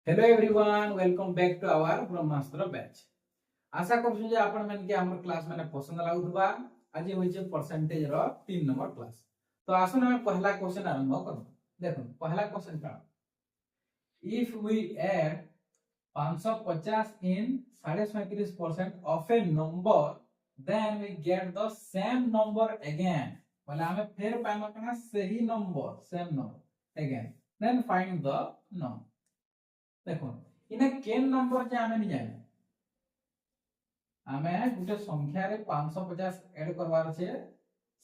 Hello everyone, welcome back to our Brahmastra batch. आशा करछु जे आपण मन के हमर क्लास माने पसंद लागुथबा। आज होय छै परसेंटेज रो 3 नंबर क्लास। तो आसन हम पहला क्वेश्चन आरंभ करू। देखो पहला क्वेश्चन का, if we add 550 in 37% of a number then we get the same number again। बोले हमें फिर पाइमा कना सही number, same number again, then find the number। देखो इने केन नंबर जे आमे नि जाने, आमे गुटे संख्या रे 550 ऐड करवार छे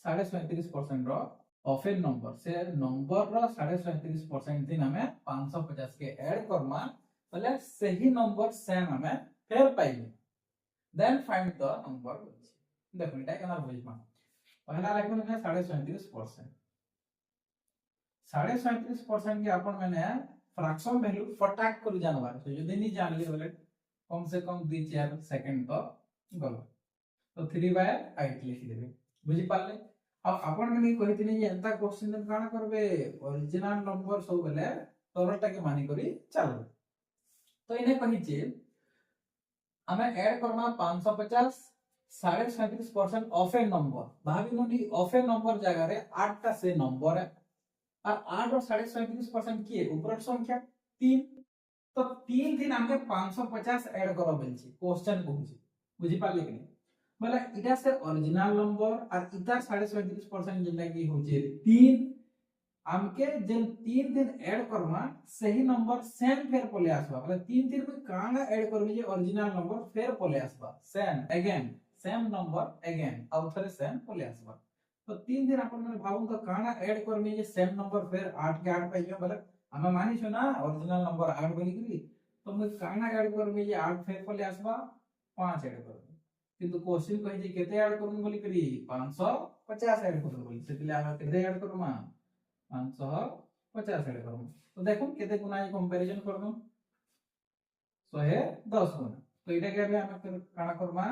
37.5% रो ऑफ ए नंबर, से नंबर रो 37.5% दिन हमें 550 के ऐड करमा, बोले सही नंबर सेम हमें फेर पाइबे, देन फाइंड द नंबर। देखो इटा केना बुझमा, पहला लिखन है 37.5%। 37.5% के अपन मैंने फ्रैक्शन वैल्यू फटाक कर जानबार छै, जदि नहीं जानली बोले कम से कम 2-4 सेकंड तो गलो। तो 3/8 लिख देबे, बुझी पाले। अब अपन मैंने कहितनी जे एंता क्वेश्चन में काना करबे, ओरिजिनल नंबर सब बेले तलटा के मानी करी चलो। तो इने कहि जे हमें ऐड करना 550 37.5% ऑफ ए नंबर। भाभी नोनी ऑफ ए नंबर जगह रे 8 टा से नंबर है और 8 और 37.5% किए ऊपर संख्या 3। तो 3 दिन हमके 550 ऐड करो बोलछि, क्वेश्चन कहूछि, बुझि पाले कि नहीं। बोले इटा से ओरिजिनल नंबर और इटा 37.5% जेना कि होचे 3, हमके जेन 3 दिन ऐड करमा सही नंबर सेम फेर पले आसबा। बोले 3 दिन में काना ऐड करबे जे ओरिजिनल नंबर फेर पले आसबा, same again, same number again और थरे सेम पले आसबा। तो 3 दिन अपन में भावुन तो काना ऐड करबे जे सेम नंबर फेर 8 के 8 पाइबे। बोले हमें मानी छ ना ओरिजिनल नंबर 8 बोली करी, तो मैं काना ऐड करबे जे 8 फेर पले आसबा 5 ऐड करबे। किंतु क्वेश्चन कहि जे केते ऐड करबे बोली करी 550 ऐड करबे बोली, सेतले हम केते ऐड करमा 550 ऐड करू। तो देखो केते गुना ये कंपैरिजन करबो 110 गुना। तो इटा के हम काना करमा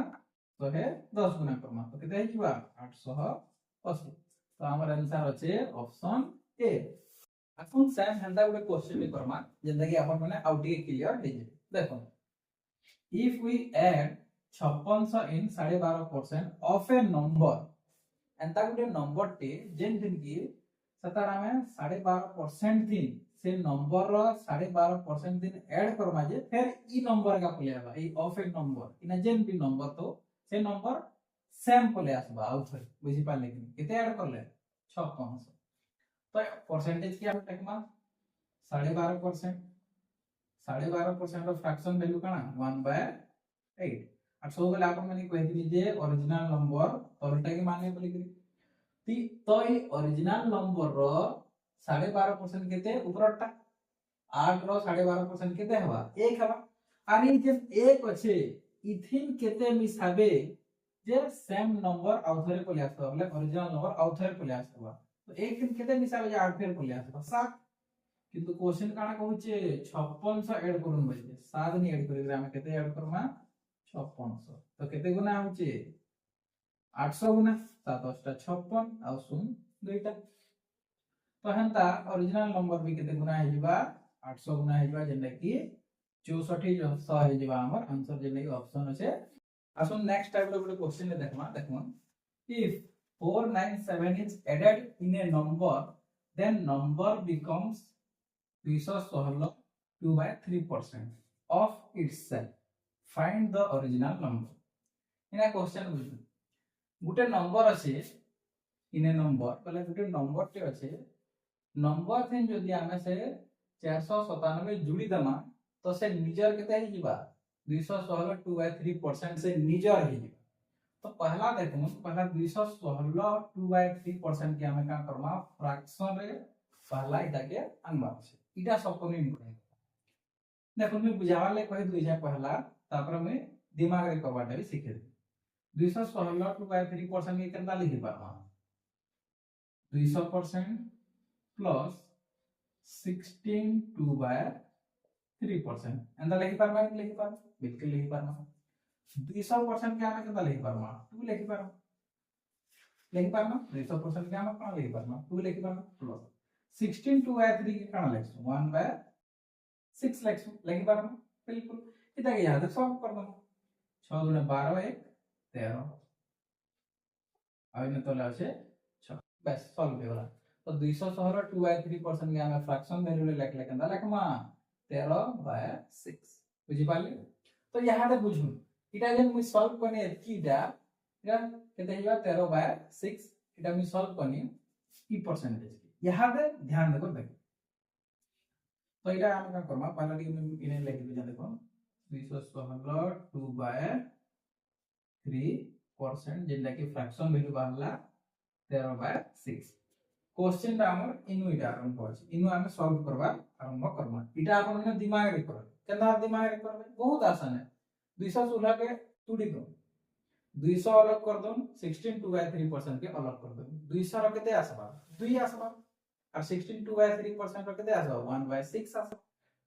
110 गुना करमा, तो केते हिबा 880। तो हमर आंसर होचे option A. Upon same हंदा Gute question में करमा जेंदा कि अपन माने आउट के क्लियर हे जे। देखो if we add 5600 in 12.5% of a number, एंता गुटे नंबर टे जेन दिन की सतारा में 12.5% दिन से नंबर रो 12.5% दिन ऐड करमा जे फिर ई नंबर का पले आबा, ई ऑफ ए नंबर इना जेन भी नंबर तो से नंबर सेम पले आसबा आउट है, बुझी पाले कि केते ऐड करले 5600। तो परसेंटेज क्या टेकमा 12.5%, 12.5% रो फ्रैक्शन वैल्यू काना 1/8। और सब बेला अपन माने कहथिनी जे ओरिजिनल नंबर तलटा के माने बोली करी, तो ये ओरिजिनल नंबर रो 12.5% केते ऊपरटा 8 रो 12.5% केते हवा 1 हवा। और ये जे 1 अछि इथिन केते मिसाबे जे सेम नंबर आउथरे पले आसबा, बोले ओरिजिनल नंबर आउथरे पले आसबा। तो 1 दिन केते मिसाबे जे 8 फेर पले आसबा 7। किंतु क्वेश्चन काना कहूचे 5600 ऐड करूम बोलते, 7 नि ऐड करी हम केते ऐड करमा 5600। तो केते गुना होचे 800 गुना 7 8 56 आ सुन 2टा। तो हंता ओरिजिनल नंबर भी केते गुना हे जिबा 800 गुना हे जिबा, जेने कि 64 जो 100 हे जिबा हमर आंसर, जेने कि ऑप्शन আছে। आसुन नेक्स्ट टाइप रो क्वेश्चन ने देखमा। देखो if 497 is added in a number then number becomes 216 2/3% of itself, find the original number। इना क्वेश्चन बुझ गुटे नंबर আছে इने नंबर पहले गुटे नंबर टे আছে, नंबर थिन जदि हमें से 497 जुड़ी दमा तो से निजर केते हे जिबा 216 2/3% से निजर हे जिबा। तो पहला देखो पहला 216 2/3% के हमें का करमा फ्रैक्शन रे पहला इटा के अनबा छै, इटा सब को इम्पोर्टेंट। देखो मैं बुझावा ले कहि दुई जाय पहला, तापर मैं दिमाग रे करबाटा भी सिखे दे। 216 2/3% के केतना लिखि पाबा 200% प्लस 16 2/3%, एंदा लिखि पारबा कि लिखि पारबा बिल्कुल लिखि पारबा। 200% के हमें केतना लिखि पारबा 2 लिखि पारबा, लिखि पारबा 200% के हमें कोन लिखि पारबा 2 लिखि पारबा प्लस 16 2/3 के काना लिखसु 1/6 6 लिखि पारम बिल्कुल इता के याद सॉल्व कर दम 6 गुणे 12 1 13 आइने तले আছে 6 बस सॉल्व हो गला तो 216 रो 2/3% के हमें फ्रैक्शन वैल्यू ले लिखले केंदा लिखमा 13/6 बुझी पाले तो यहाँ दे बुझू इटा जे मुई सॉल्व करने एकीटा इटा केते हिबा 13/6 इटा मुई सॉल्व करनी ई परसेंटेज यहाँ दे ध्यान देबो देख तो इटा हम का करमा पहला टी इने लिख दे देखो 216 2/3% जेंटा कि फ्रैक्शन वैल्यू बाहरला 13/6 क्वेश्चन टा हमर इनु इटा आरंभ होछि इनु हम सॉल्व करबा आरंभ करबा इटा अपन ने दिमाग रे कर केना दिमाग रे करबे बहुत आसान है 216 के टुडी दो 200 अलग कर दो 16 2/3% के अलग कर दो 200 रो केते आसबा 2 आसबा और 16 2/3% रो केते आसबा 1/6 आसबा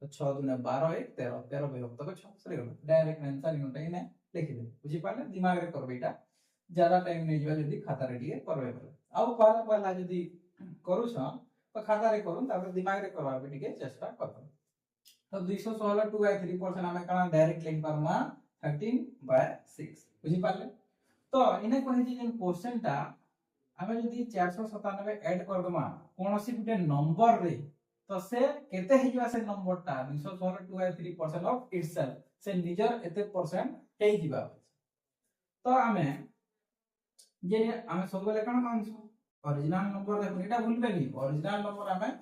तो 6 दुने 12 1 13 13 विभक्त को 6 सरी गलो डायरेक्ट आंसर इनुटा इने लिखि दे बुझी पाले दिमाग रे करबे इटा ज्यादा टाइम नै जबा जदी खाता रे लिए करबे बोले अब पहला पहला जदी करूछ तो खाता रे करूं तापर दिमाग रे करबा के टिके चेष्टा करब तो 216 2/3% हमें कना डायरेक्ट लिख पारमा 13/6 बुझी पाले तो इने कहि जे क्वेश्चन टा हमें जदी 497 ऐड कर दमा कोनोसी गुटे नंबर रे तो से केते हे जवा से नंबर टा 216 2/3% ऑफ इटसेल्फ से निजर एते परसेंट हे जिबा तो हमें जे हमें सब बेले कना मानसु ओरिजिनल नंबर देखो एटा भूलबे नी ओरिजिनल नंबर हमें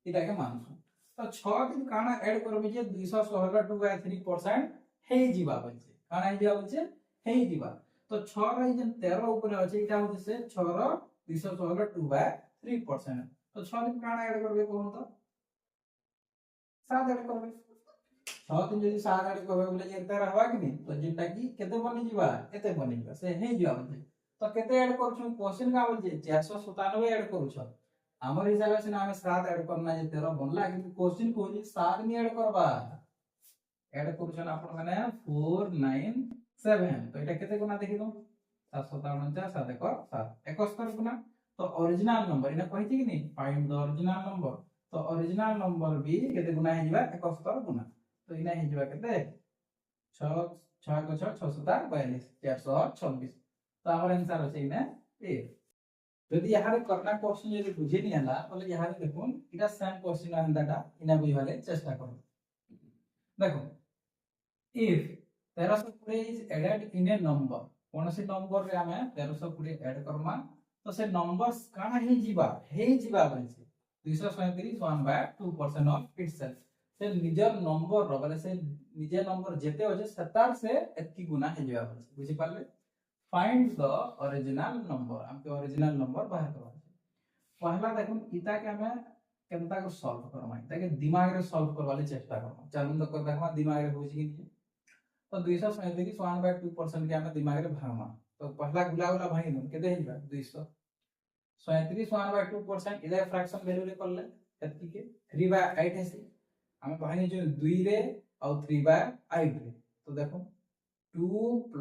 इटा के मानसु तो 6 दिन काना ऐड करबे जे 216 2/3% हे जिबा बचे काना हे जिबा बचे हे जिबा तो 6 रे जे 13 ऊपर अछि इटा होते से 6 रो 216 2/3% तो 6 दिन काना ऐड करबे कोन तो 7 ऐड करबे 6 दिन जदी 7 ऐड करबे बोले जे 13 हवा कि नहीं तो जेटा कि केते बनि जिबा एते बनि जिबा से हे जिबा बचे तो केते ऐड करछु क्वेश्चन का बोल जे 497 ऐड करूछ हमर हिसाब से हमें 7 ऐड करना जे 13 बनला कि क्वेश्चन को जे 7 नि ऐड करबा ऐड करूछन आपन माने 497 तो एटा केते गुना देखि दो 757 7 1 7 71 गुना तो ओरिजिनल नंबर इना कहि कि नहीं फाइंड द ओरिजिनल नंबर तो ओरिजिनल नंबर भी केते गुना हे जिबा 71 गुना तो इना हे जिबा केते 6 6 को 6 6 7 42 426 तो हमर आंसर होचे इने ए यदि यहां करना क्वेश्चन यदि बुझे नहीं हला बोले यहां देखो इटा सेम क्वेश्चन हंदाटा इना बुझवाले चेष्टा करो देखो if 1320 is added in a number कौन से नंबर रे हमें 1320 ऐड करमा तो से नंबर्स काना हे जिबा बनছে 237 1/2% ऑफ इटसेल्फ से निजर नंबर रो बोले से निजे नंबर जेते होजे सतार से एतकी गुना हे जिबा बनছে बुझि पाले फाइंड द ओरिजिनल नंबर हमके ओरिजिनल नंबर बाहर करवा पहला देखो इता के हमें केनता को सॉल्व करमा इता के दिमाग रे सॉल्व करवाले चेष्टा करमा चलूं तो कर देखमा दिमाग रे होछि कि नहीं तो 237 1/2% के हमें दिमाग रे भागमा तो पहला गुला गुला भाई दम केते हेबा 237 1/2% इधर फ्रैक्शन वैल्यू रे करले एतकी के 3/8 हेसी हमें भाई जो 2 रे और 3/8 रे तो देखो 2 +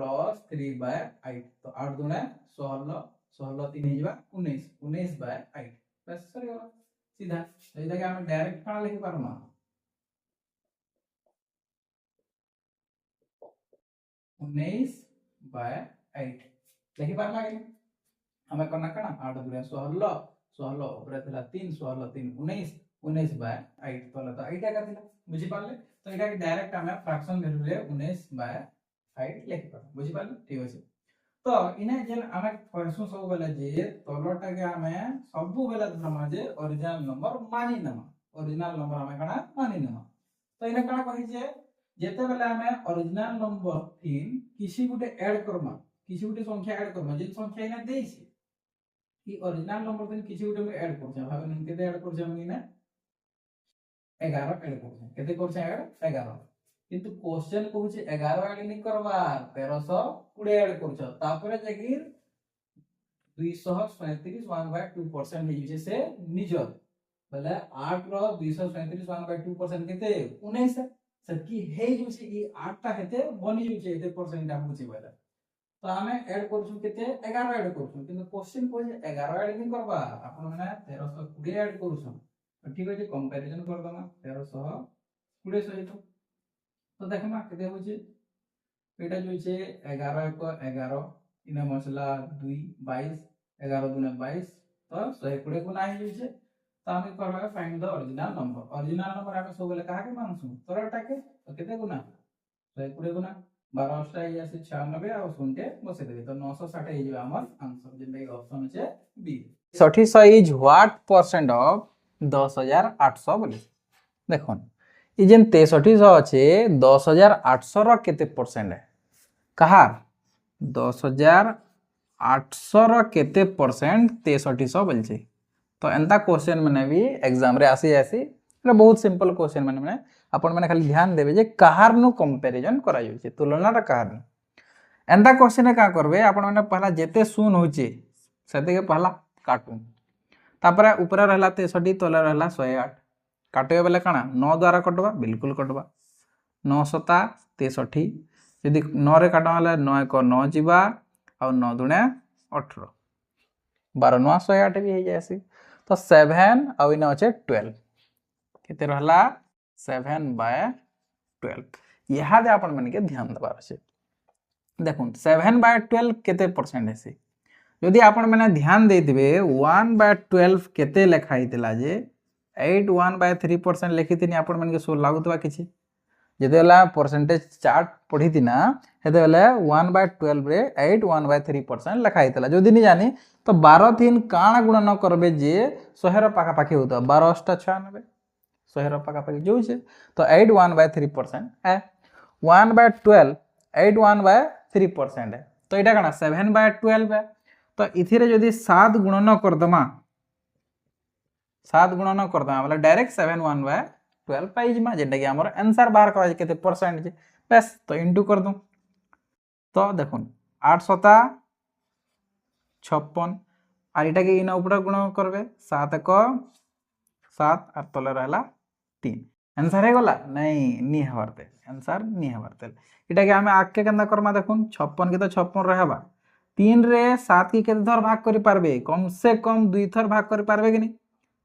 3/8 तो 8 दुना 16 16 3 हेबा 19 19/8 बस सरी गला सीधा तो इधर के हमें डायरेक्ट काना लिखि पारमा 19/8 लिखि पारमा कि हमें करना कना 8 गुणे 16 16 ऊपर थिला 3 16 3 19 19/8 तले तो एटा का थिला बुझि पाले तो एटा के डायरेक्ट हमें फ्रैक्शन वैल्यू रे 19/8 लिखि पार बुझि पाले ठीक अछि तो इने जेन हमें फरसु सब बेला जे तलटा के हमें सब बेला धरमा जे ओरिजिनल नंबर मानि नमा ओरिजिनल नंबर हमें कना मानि नमा तो इने कना कहि जे जेते बेला हमें ओरिजिनल नंबर 3 किसी गुटे ऐड करमा किसी गुटे संख्या ऐड करमा जे संख्या इने देइछि कि ओरिजिनल नंबर 3 किसी गुटे में ऐड करछा भाबे न केते ऐड करछा हम इने 11 ऐड करछा केते करछा ऐड 11 किंतु क्वेश्चन कहूछि 11 ऐड नि करबा 1320 ऐड करछा तापरे जगिर 237 1/2% हे जे से निजर बोले 8 रो 237 1/2% केते 19 सकी हे जो से ई 8 टा हेते बनि जो से एते परसेंट ता बुझि बोले तो हमें ऐड करछु केते 11 ऐड करछु किंतु क्वेश्चन को 11 ऐड नि करबा आपण माने 1320 ऐड करछु ठीक है कंपैरिजन कर दमा 1320 20 सहित तो देखमा केते होचे एटा जो छे 11 एक 11 इने मसला 2 22 11 दुने 22 तो 120 गुना हे जे तो हम करबा फाइंड द ओरिजिनल नंबर हम सब बेले कहा के मानसु तोरटा के तो केते गुना 120 गुना 12 अष्टा ये से 96 और सुनते बसे देबे तो 960 हे जे हमर आंसर जे ऑप्शन छे B 600 is what percent of 10800 बोले देखो ये जेन 6300 अच्छे 10800 रो केते परसेंट है कहा 10800 रो केते परसेंट 6300 बोलछे तो एंता क्वेश्चन माने भी एग्जाम रे आसी आसी एटा बहुत सिंपल क्वेश्चन माने अपन माने खाली ध्यान देबे जे कहार नु कंपैरिजन करा जाउछे तुलना रा कहार एंता क्वेश्चन का करबे अपन माने पहला जेते सुन होचे सेते के पहला काटू तापर ऊपर रहला 63 तले रहला 108 काटे बेले काना 9 द्वारा कटवा बिल्कुल कटवा 9 7 63 यदि 9 रे काटा वाला 9 1 9 जीवा और 9 दुने 18 12 9 108 भी हे जायसी तो 7 और इने अछि 12 केते रहला 7/12 यहा दे अपन मन के ध्यान देबार अछि देखुन 7/12 केते परसेंट हेसी यदि आपण माने ध्यान देथिबे 1/12 केते लेखा हितला जे 8 1/3% लिखिथिनी आपण मन के सो लागुतबा किछि जेतेला परसेंटेज चार्ट पढिथिना हेतेले 1/12 रे 8 1/3% लेखा हितला जदि नि जानी तो 12 3 काना गुणन करबे जे 100 रो पाका पाकी होता 12 8 96 100 रो पाका पाकी जो छे तो 8 1/3% है 1/12 8 1/3% है तो एटा कना 7/12 है तो इथिरे जदि 7 गुणन करदमा 7 गुणन करदमा मतलब डायरेक्ट 7 1/12 पाई जमा जेटा कि हमर आंसर बाहर करा केते परसेंट जे बस तो इनटू कर दूं तो देखुन 8 7 56 और एटा के इना ऊपर गुण करबे 7 1 7 और तले रहला 3 आंसर हे गला नहीं नी हवरते आंसर नी हवरते एटा के हमें आके केंदा करमा देखुन 56 के तो 56 रहबा 3 रे 7 की केते थर भाग करि पारबे कम से कम 2 थर भाग करि पारबे कि नहीं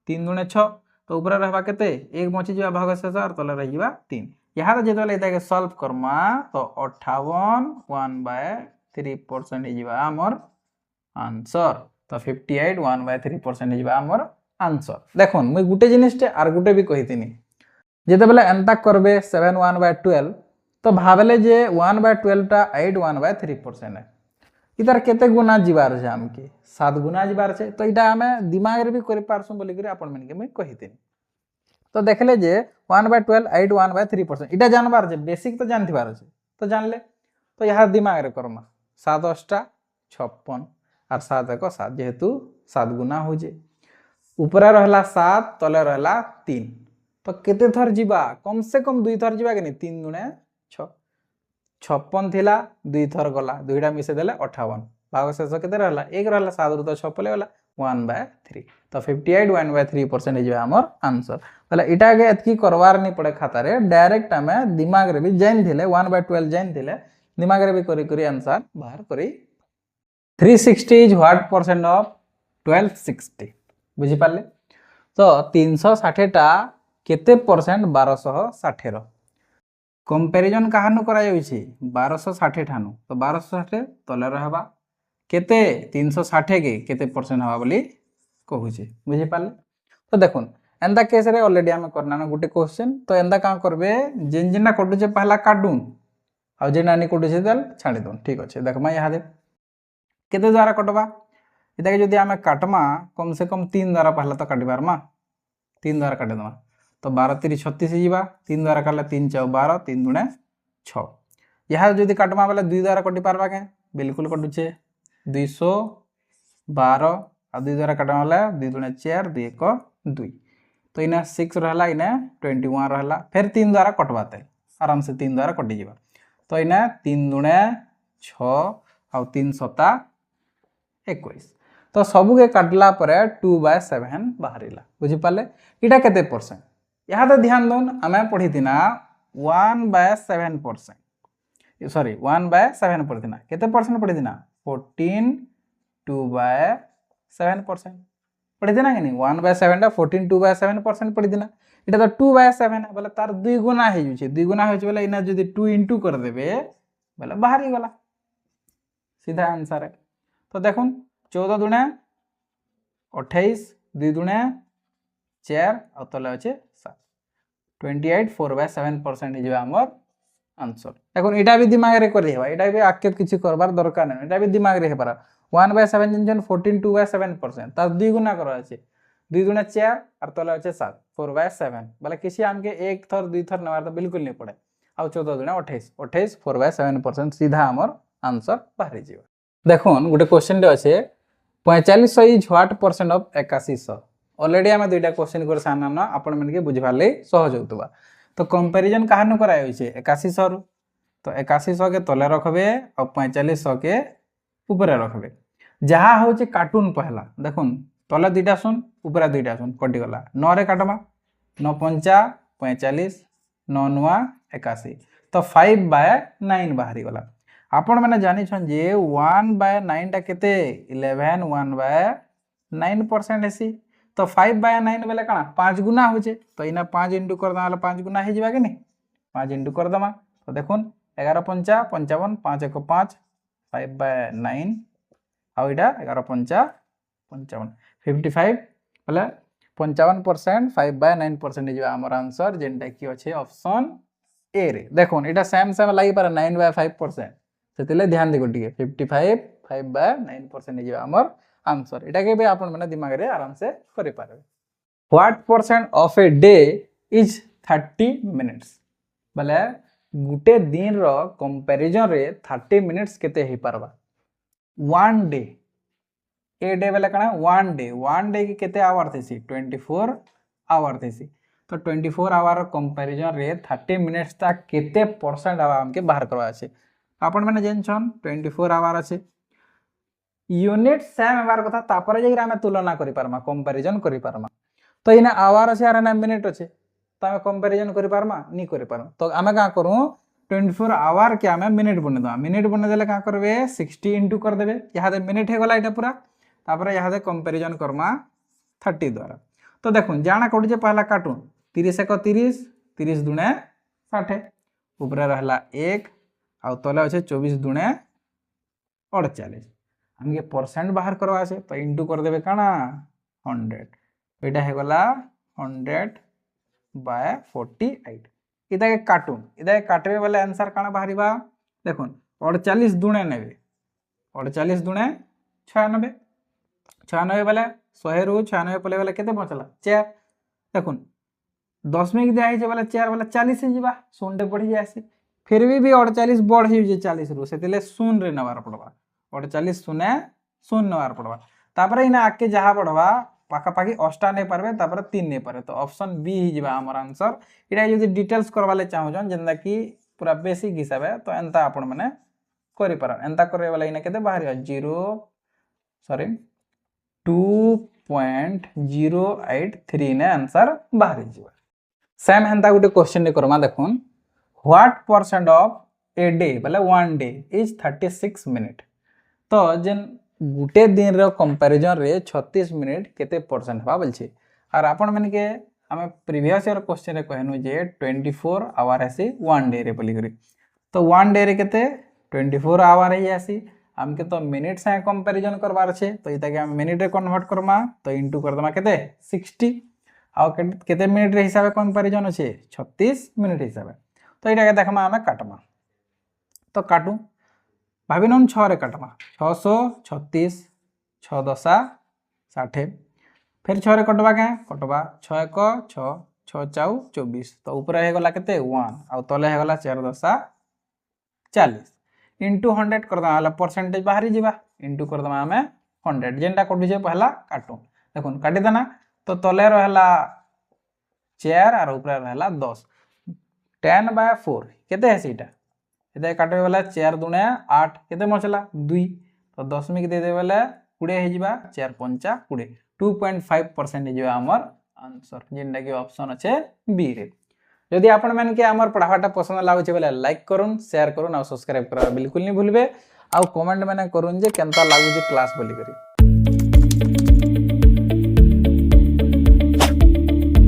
3 दुने 6 तो ऊपर रहबा केते एक बची जबा भाग शेष और तले रह जबा 3 यहा तो जेतले एटा के सॉल्व करमा तो 58 1/3% हे जबा हमर आंसर तो 58 1/3% हे जबा हमर आंसर देखुन मुई गुटे जिनिसटे आर गुटे भी कहितिनी जेतेबेले एंता करबे 7 1/12 तो भाबले जे 1/12 टा 8 1/3% है इधर केते गुना जीवार छै हमके 7 गुना जीवार छै तो इटा हमें दिमाग रे भी करि पारसु बोली करे अपन मन के मैं कहितिन तो देखले जे 1/12 8 1/3% इटा जानबार छै बेसिक तो जानथिबार छै तो जानले तो यहा दिमाग रे करमा 7 8 56 और 7 1 7 जेहेतु 7 गुना हो जे ऊपर रहला 7 तले रहला 3 तो केते थर जीवा कम से कम 2 थर जीवा के नहीं 3 दुने 6 56 थिला 2 थर गला दुईटा मिसे देले 58 भाग शेष केते रहला 1 रहला 7 रु तो 6 पले गला 1/3 तो 58 1/3% हे जे हमर आंसर तले इटा के एतकी करवार नहीं पड़े खाता रे डायरेक्ट हमें दिमाग रे भी जान थिले 1/12 जान थिले दिमाग रे भी करी करी आंसर बाहर करी 360 इज व्हाट परसेंट ऑफ 1260 बुझी पाले तो 360 टा केते परसेंट 1260 रो कंपैरिजन कहानु करा जाउछि 1260 ठानु तो 1260 तले रहबा केते 360 के केते परसेंट हवा बोली कहूछि बुझी पाले तो देखुन एंदा केस रे ऑलरेडी हम करना ना गुटे क्वेश्चन तो एंदा का करबे जेन जेना कटु जे पहला काटू आ जेना नि कटु जे दल छाडी दो ठीक अछि देखमा यहा दे केते द्वारा कटबा इता के जदी हम काटमा कम से कम 3 द्वारा पहला तो काटि बारमा 3 द्वारा काटि दमा तो 12 3 36 जीवा 3 द्वारा काटला 3 4 12 3 दुने 6 यहा जदी काटमा वाला 2 द्वारा कटि पारबा के बिल्कुल कटुछे 212 आ 2 द्वारा काटमा वाला 2 दुने 4 2 1 2 तो इना 6 रहला इना 21 रहला फिर 3 द्वारा कटबाते आराम से 3 द्वारा कटि जीवा तो इना 3 दुने 6 आ 3 7 21 तो सबु के काटला परे 2/7 बाहरिला बुझी पाले इटा केते परसेंट यहा तो ध्यान दोन हमें पढ़ी थिना 1/7% सॉरी 1/7 पढ़ी थिना केते परसेंट पढ़ी थिना 14 2/7% पढ़ी थिना कि नहीं 1/7 टा 14 2/7% पढ़ी थिना এটা তো 2/7 है बोले तार 2 गुना हो जाउछे 2 गुना हो बोले इना जदी 2 इंटू कर देबे बोले बाहरी गला सीधा आंसर है। तो देखुन 14 दुणे 28 2 दुणे 4 और तले अच्छे 7 28 4/7% हो हमर आंसर। देखुन एटा भी दिमाग रे कर हेबा एटा भी आके किछि करबार दरकार नै एटा भी दिमाग रे हेबार 1/7 जन 14 2/7% तार 2 गुना कर আছে 2 दुणे 4 और तले अच्छे 7 4/7 बोले किसी हमके एक थर दुई थर नवार तो बिल्कुल नहीं पड़े आ 14 दुणे 28 28 4/7% सीधा हमर आंसर बाहरी जीव। देखुन गोटे क्वेश्चन अच्छे 4500 is what percent of 8100 already आम दुईटा क्वेश्चन कर सामने आपण मैंने बुझार लगे सहज होता। तो कंपेरिजन कहां कराई 8100 रु तो 8100 के तले रखबे और 4500 के ऊपर रखबे जहाँ हूँ कार्टून पहला देखुन तले दुईटा शून ऊपर दुईटा शून कटिगला 9 रे काटमा 9 पंचा 45 9 9 81 तो 5/9 बाहरी गला। आपण मैंने जानी जे 1/9 टा केते 11 1/9% हेसी तो 5/9 बेले काना 5 गुना होचे तो इना 5 इंटू कर दमा 5 गुना हे जिबा कि नहीं 5 इंटू कर दमा तो देखुन 11 पंचा 55 5 1 5 5/9 आ इटा 11 पंचा 55 55 बोले 55% 5/9% हे जिबा हमर आंसर जेंटा की अछि ऑप्शन ए रे। देखुन एटा सेम सेम लागि पारे 9/5% सेतिले ध्यान देखो टिके 55 5/9% हे जिबा हमर आंसर एटा के भी आपण माने दिमाग रे आराम से करि पारबे। What percent of a day is 30 minutes बोले गुटे दिन रो कंपैरिजन रे 30 मिनिट्स केते हे पारबा वन डे ए डे बेले कना वन डे की केते आवर थेसी 24 आवर थेसी तो 24 आवर कंपैरिजन रे 30 मिनिट्स ता केते परसेंट आवा हमके बाहर करवा আছে आपण माने जेनछन 24 आवर আছে यूनिट सेम हेबार कथा तापर जे हम तुलना करि पारमा कंपैरिजन करि पारमा तो इना आवर আছে আর না मिनिट আছে तो हम कंपैरिजन करि पारमा नी करि पारमा तो हम का करू 24 आवर के हम मिनिट बने देले का करबे 60 इंटू कर देबे यहां दे मिनिट हे गला एटा पूरा तापर यहां दे कंपैरिजन करमा 30 द्वारा। तो देखुन जाना कोड जे पहला कार्टून 30 1 30 30 दुणे 60 ऊपर रहला 1 आ तले अछि 24 दुणे 48 हमके परसेंट बाहर करवा আছে तो इंटू कर देबे काना 100 एटा हे गला 100/48 इदा के कार्टून इदा के काटबे वाले आंसर काना बाहरीबा देखुन 48 दुणे नेबे 48 दुणे 96 96 वाले 100 रु 96 पले वाले केते बचला 4 देखुन दशमिक दिया है वाला 4 वाला 40 हे जिबा शून्य बढ़ी जासी फिर भी 48 बढ़ ही जे 40 रु सेतिले शून्य रे नवार पड़बा 48 शून्य शून्य नवार पड़बा तापर इना आके जहा पड़बा पाका पाकी 8 नै परबे तापर 3 नै पारे तो ऑप्शन बी ही जिबा हमर आंसर इडा यदि डिटेल्स करवाले चाहउजन जेंदा की पूरा बेसिक हिसाब है तो एंता आपण माने करि पार एंता करे वाला इना केते बाहर 2.083 ने आंसर बाहर जिबा। सेम हेंता गुटे क्वेश्चन ने करमा देखुन what percent of a day बोले वन डे इज 36 मिनिट तो जेन गुटे दिन रो कंपैरिजन रे 36 मिनिट केते परसेंट बा बोलछे और आपण माने के हमें प्रीवियस ईयर क्वेश्चन रे कहनु जे 24 आवर आसी वन डे रे बोली करी तो वन डे रे केते 24 आवर ही आसी हमके तो मिनिट से कंपैरिजन करबार छे तो इता के हम मिनिट रे कन्वर्ट करमा तो इनटू कर दमा केते 60 आ केते मिनिट रे हिसाब कंपैरिजन अछि 36 मिनिट हिसाब तो इटा के देखमा हमें काटमा तो काटू भाभी नन 6 रे काटमा 636 6 दशा 60 फिर 6 रे कटबा के कटबा 6 1 6 6 4 24 तो ऊपर हे गला केते 1 आ तले हे गला 4 दशा 40 इंटू 100 कर दमा वाला परसेंटेज बाहरी जिबा इंटू कर दमा हमें 100 जेंटा कटु जे पहला काटू देखुन काटी देना तो तले रहला 4 और ऊपर रहला 10 10/4 केते है सीटा इदे काटबे वाला 4 दुने 8 केते मचला 2 तो दशमिक दे दे वाला 20 हे जिबा 4 5 20 2.5% हे जिबा हमर आंसर जेंटा की ऑप्शन अछि बी रे। यदि आपण मन के हमर पढ़ावाटा पसंद लागु छै बोले लाइक करूं शेयर करूं और सब्सक्राइब करा बिल्कुल नहीं भूलबे आ कमेंट माने करूं जे केनता लागु जे क्लास बोली करी।